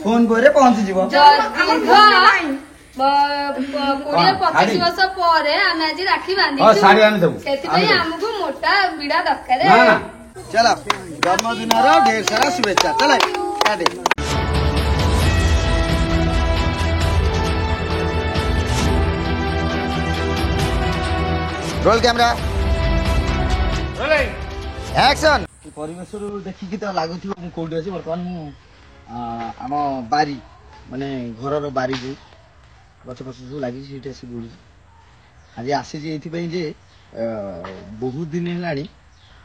Phone पर पहुंची जीव 20-25 वर्ष पर आम आज राखी बांधी आमको मोटा बिड़ा दरकार। चलो जन्मदिन ढेर सारा शुभेच्छा। चल रोल कैमरा एक्शन। परिवेश देखिकी तो लगुच कौटी अच्छी बर्तमान आम बारी माने घर बारी जो गछ पछ सब लगी बुड़ी आज आसी जे बहुत दिन है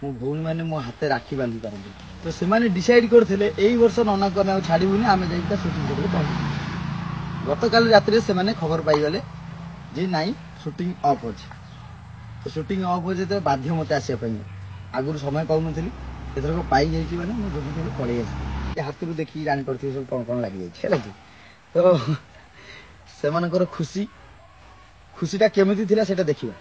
मो भौणी मैंने मो हाथ राखी बांधि पारती तो से डिसाइड करते यही वर्ष नना को आम छाड़बूनी आम जा सुटिंग कर पहुंच गत काल रात से खबर पाईगले जे नाई सुटिंग अफ अच्छे तो सुटिंग अफ अच्छे तो बाध्य मत आसपाई आगुरी समय पाऊन एथरक पाई जाइए मैंने मुझे पड़े हाथ रू देखिए जापे सब कौन कौन लग जाए तो से खुशी खुशीटा केमिति थिला सेटा देखिबा।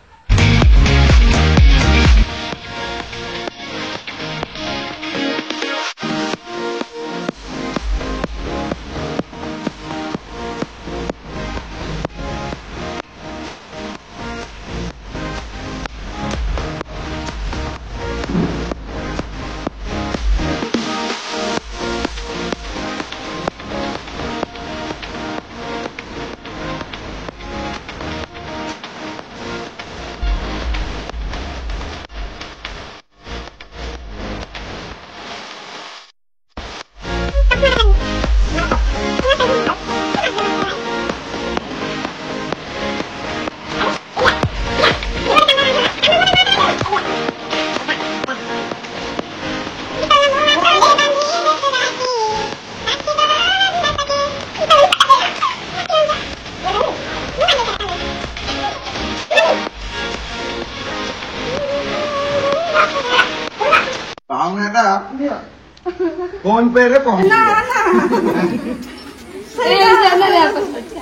फोन पे रे पहुंच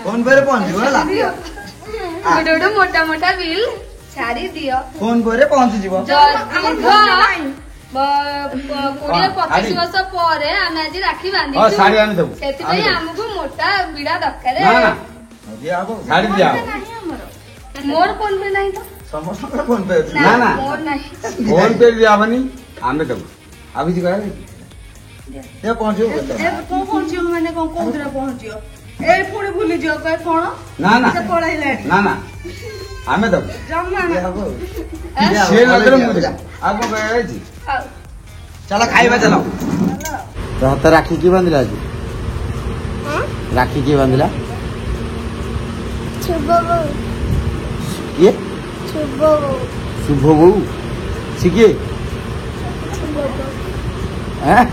फोन पे रे पहुंच मोटा मोटा बिल छाड़ी दियो फोन पे पहुंच जीव 20-25 वर्ष पर आम आज राखी बांधी आमको मोटा बिड़ा दरकार। मोर फोन पे नहीं तो समस्त फोन पे ना ना फोन पे दियाबनी आमे देबो अभी जी करा ये पहुंचियो को पहुंचियो माने को कोदरा पहुंचियो ए पुणी भूली जियो कय कोन ना ना से पळाइला ना ना आमे देबो जम्मा ना से नजर मुझे आगो गए जी चलो खाइबा चलो तो हाथ राखी की बांधिला जी राखी की बांधिला शुभ ये शुभ शुभ बहू सीखे हैं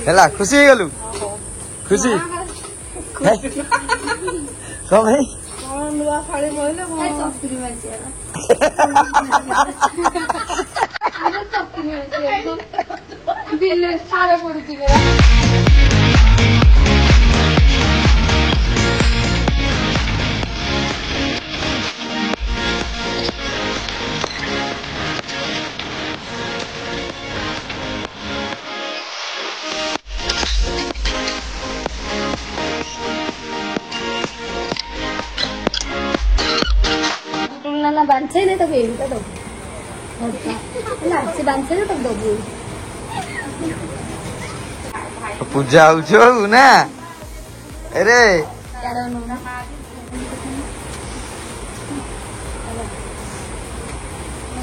हेला खुशी हो गलु खुशी सब है कोन नुआ साड़ी मोइले को चपरी माचिया बिल सारा पड़ुची मेरा ना बांधे नहीं तो बेबी का दो ना से बांधे तो दो पूजा हो ना अरे यारो नो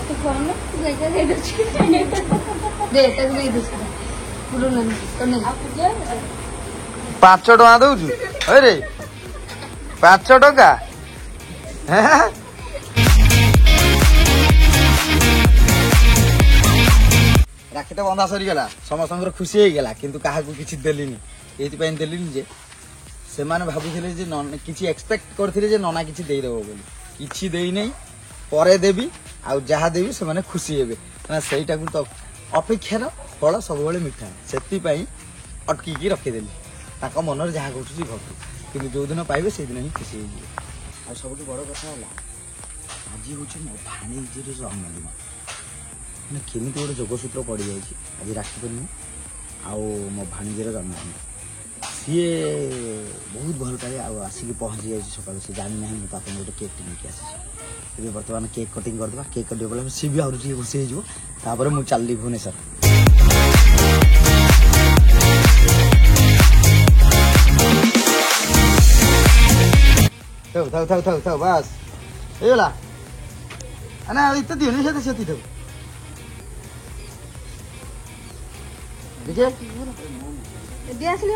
तो फोन में जगह दे दो दे तक दे दो पुरो न तो नहीं 5 टका दउछु अरे 5 टका हैं राखी तो बंधा सरीगला समस्त खुशी हो गला किंतु क्या किसी देलीनी ये देलीनी जे से भावुले किसी एक्सपेक्ट करते नना किसी देदेव बोली किसी देनी परे देवी आउ जहाँ देवी से मैंने खुशी हे सहीटा तो अपेक्षार फल सब मिठा से अटकी रखीदेली मन जहाँ घटुची घटू कि जो दिन पाइबे से दिन ही खुशी हो सब बड़ कथा आज हूँ मो भाणीजीर जन्मदिन ମାନେ କେମିତି ଗୋଟେ ଯୋଗସୂତ୍ର ପଡ଼ିଯାଇଛି ଆଜି ରାକ୍ଷୀ ପୂର୍ଣ୍ଣିମା ଆଉ ମୋ ଭାଣିଜୀର ଜନ୍ମଦିନ। ସିଏ ବହୁତ ଭଲ ପାଏ ଆଉ ଆସିକି ପହଞ୍ଚି ଯାଇଛି ସକାଳୁ। ସେ ଜାଣିନାହିଁ ମୁଁ ତା ପାଇଁ ଗୋଟେ କେକ୍ଟି ନେଇକି ଆସିଛି। ଏବେ ବର୍ତ୍ତମାନ କେକ୍ କଟିଂ କରିଦେବା। କେକ୍ କଟିଂ କଲା ସିଏ ବି ଆହୁରି ଟିକେ ଖୁସି ହେଇଯିବ। ତାପରେ ମୁଁ ଚାଲିଲି ଭୁବନେଶ୍ୱର। ଥାଉ ବାସ୍ ହେଇଗଲା। ନା ଏତେ ଦିଅନି ସେଠି ଥାଉ। ଦେଖିଆ দিয়ে আসলি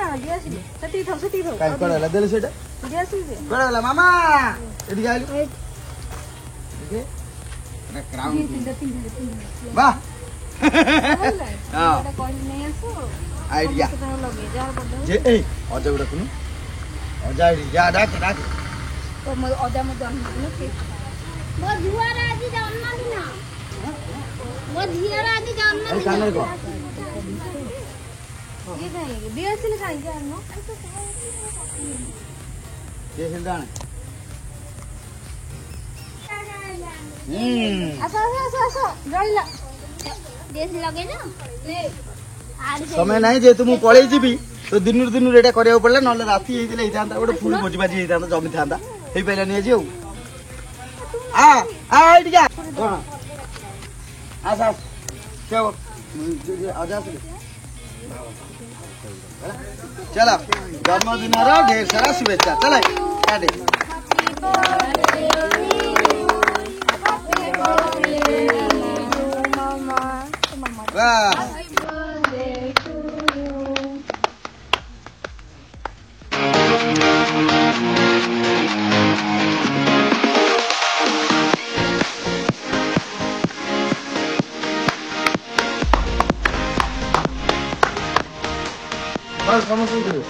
সেটিকি থাও କାଇଁ କୁଆଡ଼େ ଗଲା ଦେଲେ ସେଇଟା দিয়ে আসলি କୁଆଡ଼େ ଗଲା ମାମା ଏଠିକି ଆଇଲୁ। ଦେଖେ ବାহ ହଁ କହିଲି ନେଇ ଆସ ଆଇଡିଆ ଲଗେଇ ଯାହାର ବଡ ଯେ ଏଇ ଅଜା ଗୁଡ଼ା ଶୁଣୁ ଅଜା ଏଇଠି ଯା ଡାକ ତ ଅଜା ମୋ ଜନ୍ମଦିନ କେକ୍ ମୋ ଝିଅର ଆଜି ଜନ୍ମଦିନ। ମୋ ଝିଅର ଆଜି ଆରେ ଜନ୍ମଦିନ। କାନରେ କହ ଇଏ କାହିଁକି দিয়ে ଆସିଲି କାହିଁକି ଆଣ କିଏ ସେମିତି ଆଣେ ଆସ ରହିଲା ଡ୍ରେସ ଲଗେଇନ? ସମୟ ନାହିଁ ଯେହେତୁ ମୁଁ ପଳେଇ ଯିବି ତ ଦିନରୁ ଏଇଟା କରିବାକୁ ପଡ଼ିଲା। ନହେଲେ ରାତି ହେଇଥିଲେ ହେଇଥାନ୍ତା ଗୋଟେ ଫୁଲ ଭୋଜି ଭାଜି ହେଇଥାନ୍ତା ଜମିଥାନ୍ତା ହେଇପାରିଲାନି ଆଜି ଆଉ। ଏଇଠିକି କଣ ଆସ ଅଜା ଆସିଲେ ଚାଲ ଜନ୍ମଦିନର ଢେର ସାରା ଶୁଭେଚ୍ଛା। ଚାଲ ସମସ୍ତଙ୍କୁ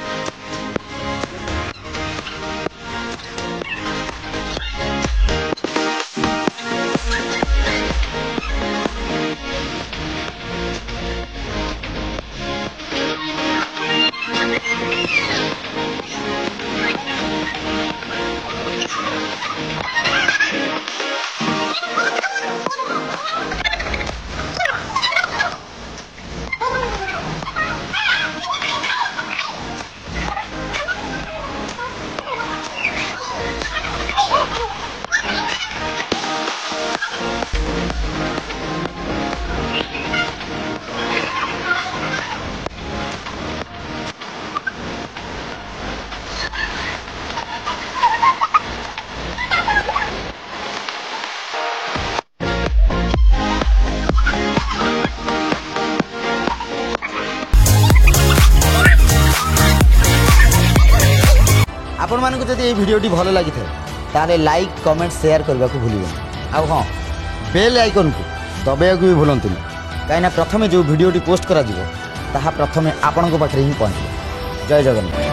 ଆପଣମାନଙ୍କୁ ଯଦି এই ଭିଡ଼ିଓଟି ଭଲ ଲାଗିଥାଏ ତାହେଲେ ଲାଇକ୍ କମେଣ୍ଟ ସେୟାର କରିବାକୁ ଭୁଲିବେନି। ଆଉ ହଁ ବେଲ୍ ଆଇକନ୍କୁ ଦବାଇବାକୁ ବି ଭୁଲନ୍ତୁନି କାହିଁକିନା ପ୍ରଥମେ ଯେଉଁ ଭିଡ଼ିଓଟି ପୋଷ୍ଟ କରାଯିବ ତାହା ପ୍ରଥମେ ଆପଣଙ୍କ ପାଖରେ ହିଁ ପହଞ୍ଚିବ। ଜୟ ଜଗନ୍ନାଥ।